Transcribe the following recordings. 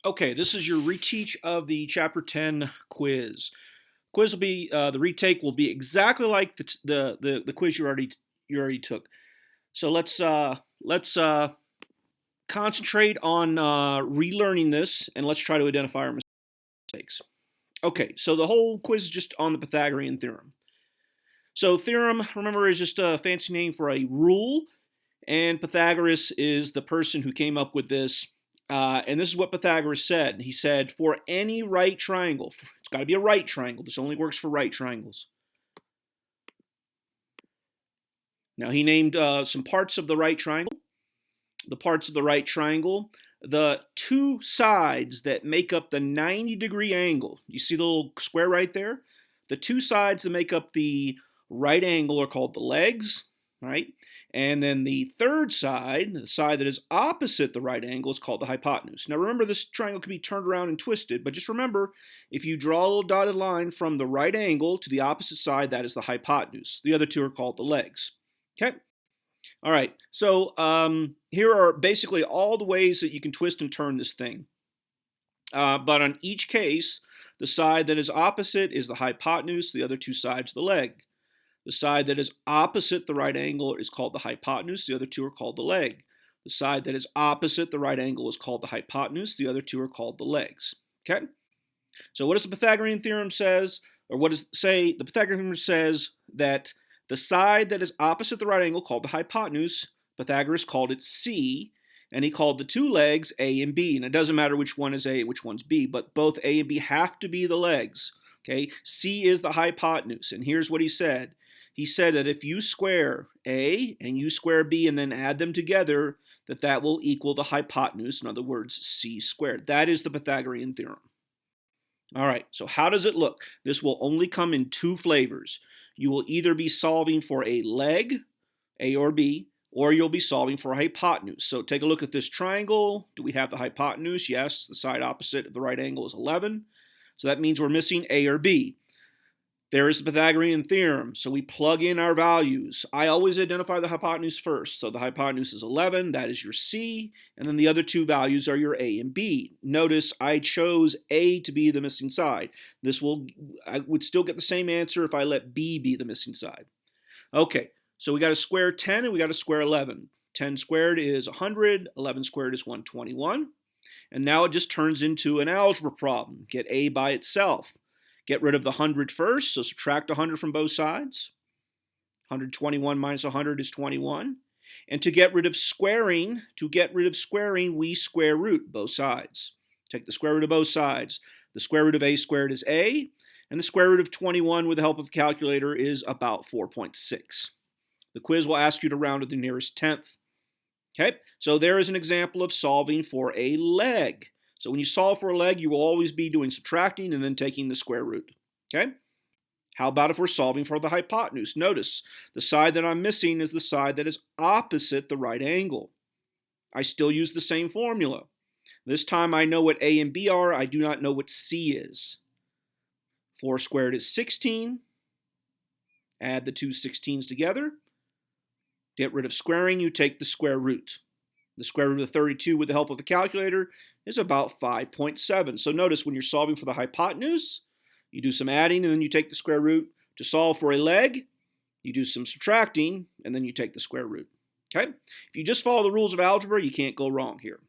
Okay, this is your reteach of the Chapter 10 quiz. Quiz will be the retake will be exactly like the quiz you already took. So let's concentrate on relearning this, and let's try to identify our mistakes. Okay, so the whole quiz is just on the Pythagorean theorem. So theorem, remember, is just a fancy name for a rule, and Pythagoras is the person who came up with this. And this is what Pythagoras said. He said, for any right triangle, it's got to be a right triangle. This only works for right triangles. Now, he named some parts of the right triangle. The parts of the right triangle, the two sides that make up the 90-degree angle. You see the little square right there? The two sides that make up the right angle are called the legs, right? And then the third side, the side that is opposite the right angle, is called the hypotenuse. Now remember, this triangle can be turned around and twisted, but just remember, if you draw a little dotted line from the right angle to the opposite side, that is the hypotenuse. The other two are called the legs. Okay? All right, so here are basically all the ways that you can twist and turn this thing. But on each case, the side that is opposite is the hypotenuse, the other two sides are the leg. The side that is opposite the right angle is called the hypotenuse. The other two are called the leg. The side that is opposite the right angle is called the hypotenuse. The other two are called the legs. Okay? So what does the Pythagorean theorem says? Or what does it say? The Pythagorean theorem says that the side that is opposite the right angle, called the hypotenuse, Pythagoras called it C, and he called the two legs A and B. And it doesn't matter which one is A and which one's B, but both A and B have to be the legs. Okay? C is the hypotenuse. And here's what he said. He said that if you square A and you square B and then add them together, that will equal the hypotenuse, in other words, C squared. That is the Pythagorean theorem. All right, so how does it look? This will only come in two flavors. You will either be solving for a leg, A or B, or you'll be solving for a hypotenuse. So take a look at this triangle. Do we have the hypotenuse? Yes, the side opposite of the right angle is 11. So that means we're missing A or B. There is the Pythagorean theorem, so we plug in our values. I always identify the hypotenuse first. So the hypotenuse is 11, that is your C, and then the other two values are your A and B. Notice I chose A to be the missing side. I would still get the same answer if I let B be the missing side. Okay, so we got to square 10 and we got to square 11. 10 squared is 100, 11 squared is 121. And now it just turns into an algebra problem. Get A by itself. Get rid of the 100 first, so subtract 100 from both sides. 121 minus 100 is 21. And to get rid of squaring, we square root both sides. Take the square root of both sides. The square root of A squared is A, and the square root of 21 with the help of a calculator is about 4.6. The quiz will ask you to round to the nearest tenth. Okay, so there is an example of solving for a leg. So when you solve for a leg, you will always be doing subtracting and then taking the square root. Okay? How about if we're solving for the hypotenuse? Notice the side that I'm missing is the side that is opposite the right angle. I still use the same formula. This time I know what A and B are. I do not know what C is. 4 squared is 16. Add the two 16s together. Get rid of squaring, you take the square root. The square root of 32 with the help of a calculator is about 5.7. So notice when you're solving for the hypotenuse, you do some adding and then you take the square root. To solve for a leg, you do some subtracting and then you take the square root. Okay? If you just follow the rules of algebra, you can't go wrong here.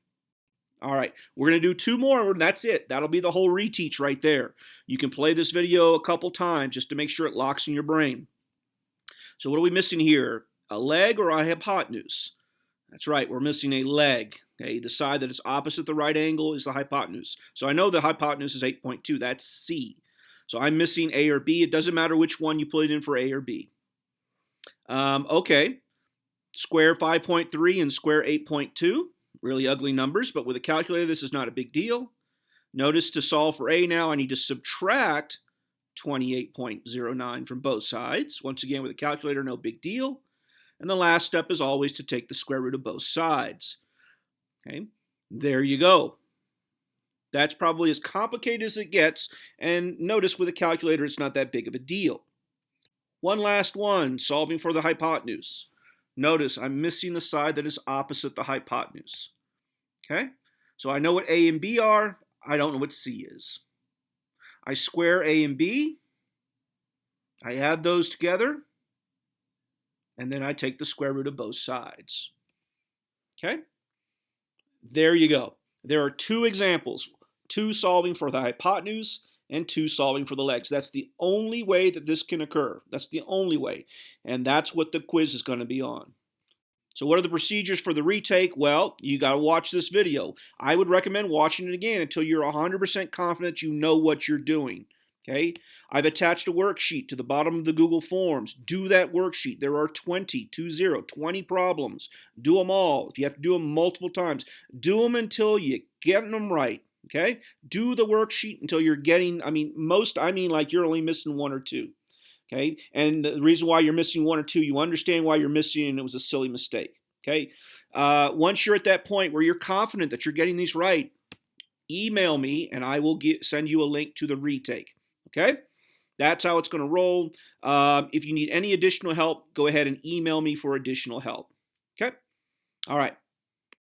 All right, we're going to do two more and that's it. That'll be the whole reteach right there. You can play this video a couple times just to make sure it locks in your brain. So what are we missing here? A leg or a hypotenuse? That's right, we're missing a leg. Okay, the side that is opposite the right angle is the hypotenuse. So I know the hypotenuse is 8.2. That's C. So I'm missing A or B. It doesn't matter which one you put it in for A or B. Okay, square 5.3 and square 8.2. Really ugly numbers, but with a calculator, this is not a big deal. Notice to solve for A now, I need to subtract 28.09 from both sides. Once again, with a calculator, no big deal. And the last step is always to take the square root of both sides. Okay, there you go. That's probably as complicated as it gets, and notice with a calculator it's not that big of a deal. One last one, solving for the hypotenuse. Notice I'm missing the side that is opposite the hypotenuse. Okay, so I know what A and B are. I don't know what C is. I square A and B. I add those together. And then I take the square root of both sides. Okay? There you go. There are two examples. Two solving for the hypotenuse and two solving for the legs. That's the only way that this can occur. That's the only way. And that's what the quiz is going to be on. So what are the procedures for the retake? Well, you got to watch this video. I would recommend watching it again until you're 100% confident you know what you're doing. Okay? I've attached a worksheet to the bottom of the Google Forms. Do that worksheet. There are 20 problems. Do them all. If you have to do them multiple times, do them until you get them right. Okay? Do the worksheet until you're getting, like you're only missing one or two. Okay? And the reason why you're missing one or two, you understand why you're missing, and it was a silly mistake. Okay? Once you're at that point where you're confident that you're getting these right, email me and I will send you a link to the retake. Okay? That's how it's going to roll. If you need any additional help, go ahead and email me for additional help. Okay? All right.